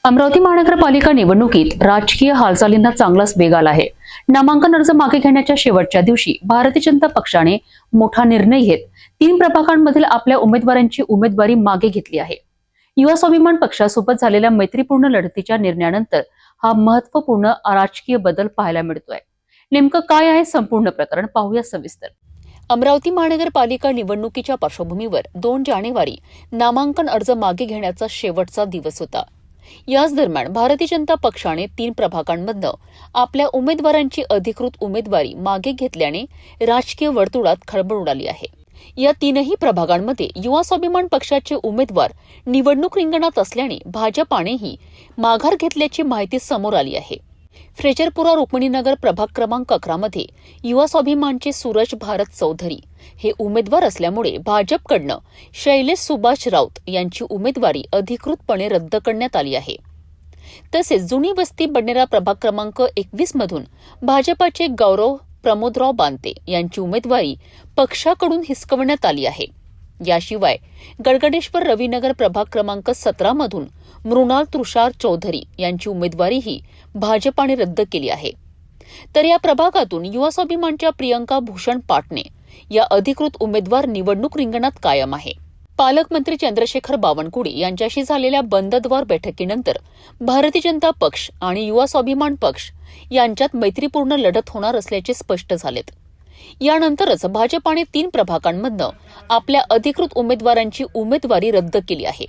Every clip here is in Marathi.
अमरावती महानगरपालिका निवडणुकीत राजकीय हालचालींना चांगलाच वेग आला आहे। नामांकन अर्ज मागे घेण्याच्या शेवटच्या दिवशी भारतीय जनता पक्षाने मोठा निर्णय घेत 3 प्रभागांमधील आपल्या उमेदवारांची उमेदवारी मागे घेतली आहे। युवा स्वाभिमान पक्षासोबत झालेल्या मैत्रीपूर्ण लढतीच्या निर्णयानंतर हा महत्त्वपूर्ण राजकीय बदल पाहायला मिळतोय। नेमकं काय आहे संपूर्ण प्रकरण पाहूया सविस्तर। अमरावती महानगरपालिका निवडणुकीच्या पार्श्वभूमीवर 2 जानेवारी नामांकन अर्ज मागे घेण्याचा शेवटचा दिवस होता। याच दरम्यान भारतीय जनता पक्षाने 3 प्रभागांमधनं आपल्या उमेदवारांची अधिकृत उमेदवारी मागे घेतल्याने राजकीय वर्तुळात खळबळ उडाली आहे। या 3ही प्रभागांमध्ये युवा स्वाभिमान पक्षाचे उमेदवार निवडणूक रिंगणात असल्याने भाजपानेही माघार घेतल्याची माहिती समोर आली आहे। फ्रेजरपुरा रुक्मिणीनगर प्रभाग क्रमांक 11 मध्ये युवा स्वाभिमानचे सूरज भारत चौधरी हे उमेदवार असल्यामुळे भाजपकडनं शैलेश सुभाष राऊत यांची उमेदवारी अधिकृतपणे रद्द करण्यात आली आहे। तसेच जुनी वस्ती बडनेरा प्रभाग क्रमांक 21 मधून भाजपाचे गौरव प्रमोदराव बांते यांची उमेदवारी पक्षाकडून हिसकवण्यात आली आहे। याशिवाय गडगडेश्वर रविनगर प्रभाग क्रमांक 17 मधून मृणाल तुषार चौधरी यांची उमेदवारीही भाजपाने रद्द केली आहे। तर या प्रभागातून युवा स्वाभिमानच्या प्रियंका भूषण पाटणे या अधिकृत उमेदवार निवडणूक रिंगणात कायम आहे। पालकमंत्री चंद्रशेखर बावनकुळे यांच्याशी झालेल्या बंदद्वार बैठकीनंतर भारतीय जनता पक्ष आणि युवा स्वाभिमान पक्ष यांच्यात मैत्रीपूर्ण लढत होणार असल्याचे स्पष्ट झालेत। यानंतरच भाजपाने 3 प्रभागांमधनं आपल्या अधिकृत उमेदवारांची उमेदवारी रद्द केली आहे।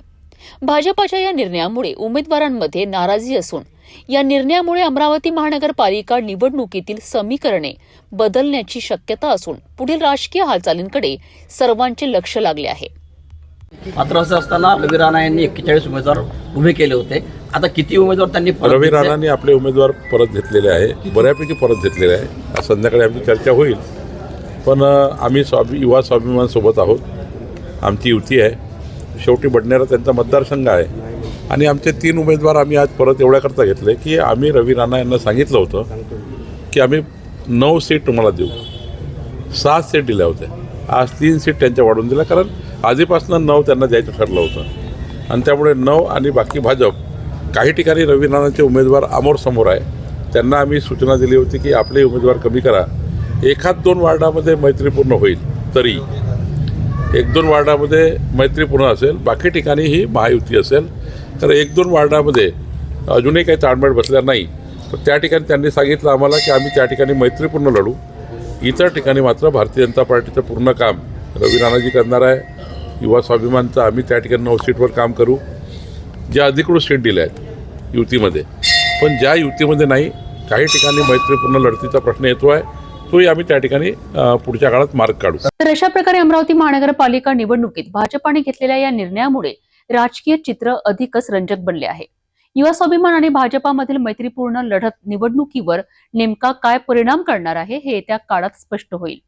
भाजपाच्या या निर्णयामुळे उमेदवारांमध्ये नाराजी असून या निर्णयामुळे अमरावती महानगरपालिका निवडणुकीतील समीकरणे बदलण्याची शक्यता असून पुढील राजकीय हालचालींकडे सर्वांचे लक्ष लागले आहे। मात्र असं असताना रवी राणा यांनी 41 उमेदवार उभे केले होते। आता किती उमेदवार त्यांनी रवी राणांनी आपले उमेदवार परत घेतलेले आहे, बऱ्यापैकी परत घेतलेले आहे। आज संध्याकाळी आमची चर्चा होईल, पण आम्ही युवा स्वाभिमान सोबत आहोत, आमची युती आहे। शेवटी बडनेरा त्यांचा मतदारसंघ आहे आणि आमचे 3 उमेदवार आम्ही आज परत एवढ्याकरता घेतले की आम्ही रवी राणा यांना सांगितलं होतं की आम्ही 9 सीट तुम्हाला देऊ, 6 सीट दिल्या होत्या। आज 3 सीट त्यांच्या वाढवून दिल्या, कारण आधीपासून 9 त्यांना द्यायचं ठरलं होतं आणि त्यामुळे 9 आणि बाकी भाजप। काही ठिकाणी रवी राणांचे उमेदवार समोर आहे, त्यांना आम्ही सूचना दिली होती की आपले उमेदवार कमी करा। 1-2 वार्डामध्ये मैत्रीपूर्ण होईल, तरी 1-2 वार्डामध्ये मैत्रीपूर्ण असेल, बाकी ठिकाणी ही महायुती असेल। तर 1-2 वार्डामध्ये अजूनही काही ताळमेळ बसल्या नाही, तर त्या ठिकाणी त्यांनी सांगितलं आम्हाला की आम्ही त्या ठिकाणी मैत्रीपूर्ण लढू। इतर ठिकाणी मात्र भारतीय जनता पार्टीचं पूर्ण काम रवी राणाजी करणार आहे। युवा स्वाभिमानचं आम्ही त्या ठिकाणी 9 सीटवर काम करू, ज्या अधिकृत सीट दिल्या आहेत युतीमध्ये, पण ज्या युतीमध्ये नाही काही ठिकाणी मैत्रीपूर्ण लढतीचा प्रश्न येतो आहे, तोही आम्ही त्या ठिकाणी पुढच्या काळात मार्ग काढू। तर अशा प्रकारे अमरावती महानगरपालिका निवडणुकीत भाजपाने घेतलेल्या या निर्णयामुळे राजकीय चित्र अधिकच रंजक बनले आहे। युवा स्वाभिमान आणि भाजपामधील मैत्रीपूर्ण लढत निवडणुकीवर नेमका काय परिणाम करणार आहे हे येत्या काळात स्पष्ट होईल।